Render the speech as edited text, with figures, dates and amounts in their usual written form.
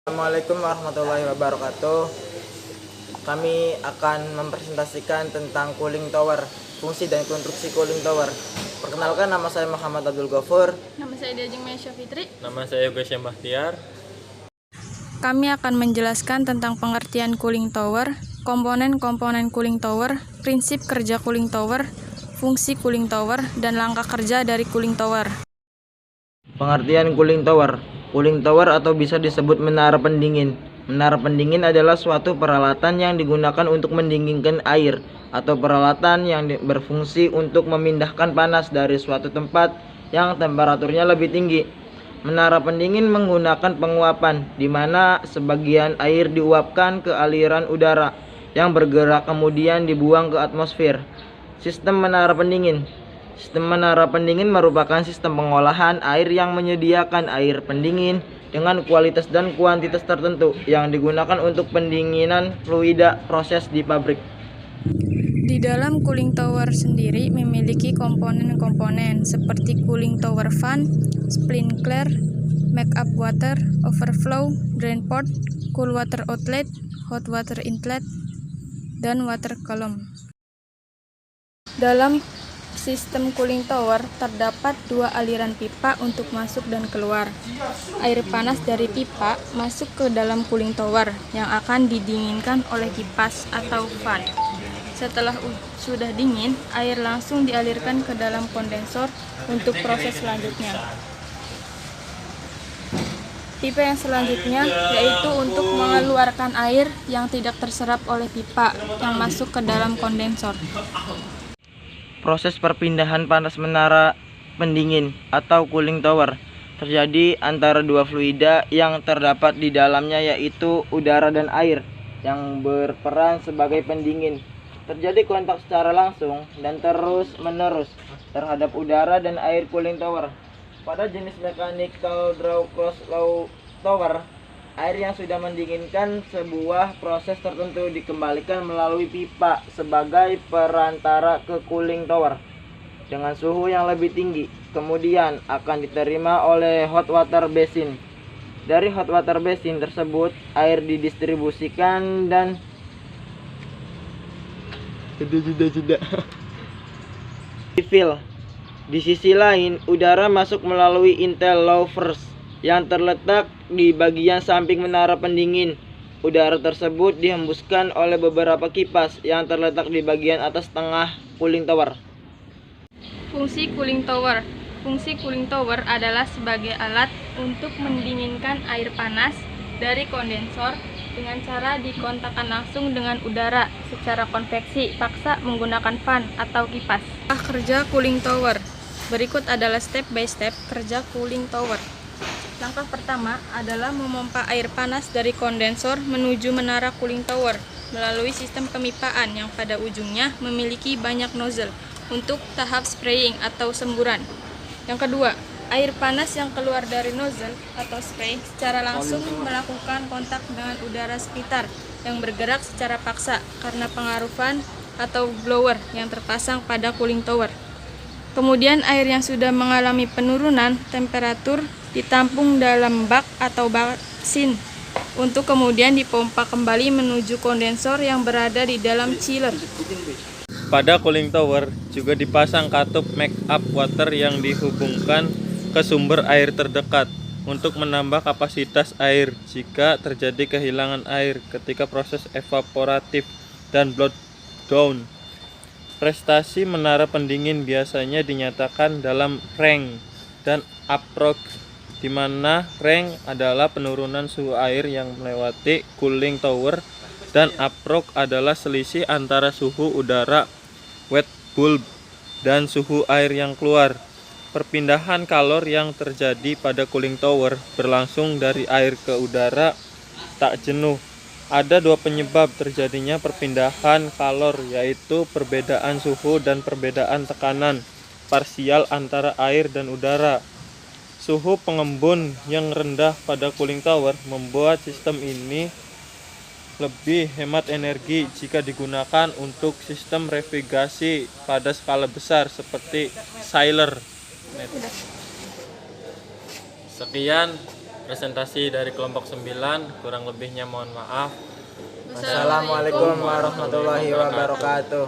Assalamualaikum warahmatullahi wabarakatuh. Kami akan mempresentasikan tentang cooling tower, fungsi dan konstruksi cooling tower. Perkenalkan, nama saya Muhammad Abdul Ghafur. Nama saya Diajeng Mesya Fitri. Nama saya Yoga Bahtiar. Kami akan menjelaskan tentang pengertian cooling tower, komponen-komponen cooling tower, prinsip kerja cooling tower, fungsi cooling tower, dan langkah kerja dari cooling tower. Pengertian cooling tower. Cooling tower atau bisa disebut menara pendingin. Menara pendingin adalah suatu peralatan yang digunakan untuk mendinginkan air atau peralatan yang berfungsi untuk memindahkan panas dari suatu tempat yang temperaturnya lebih tinggi. Menara pendingin menggunakan penguapan, di mana sebagian air diuapkan ke aliran udara yang bergerak kemudian dibuang ke atmosfer. Sistem menara pendingin. Sistem menara pendingin merupakan sistem pengolahan air yang menyediakan air pendingin dengan kualitas dan kuantitas tertentu yang digunakan untuk pendinginan fluida proses di pabrik. Di dalam cooling tower sendiri memiliki komponen-komponen seperti cooling tower fan, sprinkler, make up water, overflow, drain port, cool water outlet, hot water inlet, dan water column. Dalam sistem cooling tower terdapat dua aliran pipa untuk masuk dan keluar. Air panas dari pipa masuk ke dalam cooling tower yang akan didinginkan oleh kipas atau fan. Setelah sudah dingin, air langsung dialirkan ke dalam kondensor untuk proses selanjutnya. Tipe yang selanjutnya yaitu untuk mengeluarkan air yang tidak terserap oleh pipa yang masuk ke dalam kondensor. Proses perpindahan panas menara pendingin atau cooling tower terjadi antara dua fluida yang terdapat di dalamnya, yaitu udara dan air yang berperan sebagai pendingin. Terjadi kontak secara langsung dan terus-menerus terhadap udara dan air cooling tower. Pada jenis mechanical draw cross flow tower, air yang sudah mendinginkan sebuah proses tertentu dikembalikan melalui pipa sebagai perantara ke cooling tower dengan suhu yang lebih tinggi. Kemudian akan diterima oleh hot water basin. Dari hot water basin tersebut, air didistribusikan dan difill. Di sisi lain, udara masuk melalui interlouvers yang terletak di bagian samping menara pendingin. Udara tersebut dihembuskan oleh beberapa kipas yang terletak di bagian atas tengah cooling tower. Fungsi cooling tower. Fungsi cooling tower adalah sebagai alat untuk mendinginkan air panas dari kondensor dengan cara dikontakkan langsung dengan udara secara konveksi paksa menggunakan fan atau kipas. Kerja cooling tower. Berikut adalah step by step kerja cooling tower. Langkah pertama adalah memompa air panas dari kondensor menuju menara cooling tower melalui sistem pemipaan yang pada ujungnya memiliki banyak nozzle untuk tahap spraying atau semburan. Yang kedua, air panas yang keluar dari nozzle atau spray secara langsung melakukan kontak dengan udara sekitar yang bergerak secara paksa karena pengaruh fan atau blower yang terpasang pada cooling tower. Kemudian air yang sudah mengalami penurunan temperatur ditampung dalam bak atau basin untuk kemudian dipompa kembali menuju kondensor yang berada di dalam chiller. Pada cooling tower juga dipasang katup make up water yang dihubungkan ke sumber air terdekat untuk menambah kapasitas air jika terjadi kehilangan air ketika proses evaporatif dan blowdown. Prestasi menara pendingin biasanya dinyatakan dalam range dan approach, di mana range adalah penurunan suhu air yang melewati cooling tower dan approach adalah selisih antara suhu udara wet bulb dan suhu air yang keluar. Perpindahan kalor yang terjadi pada cooling tower berlangsung dari air ke udara tak jenuh. Ada dua penyebab terjadinya perpindahan kalor, yaitu perbedaan suhu dan perbedaan tekanan parsial antara air dan udara. Suhu pengembun yang rendah pada cooling tower membuat sistem ini lebih hemat energi jika digunakan untuk sistem refrigerasi pada skala besar seperti chiller. Sekian presentasi dari kelompok 9, kurang lebihnya mohon maaf. Assalamualaikum warahmatullahi wabarakatuh.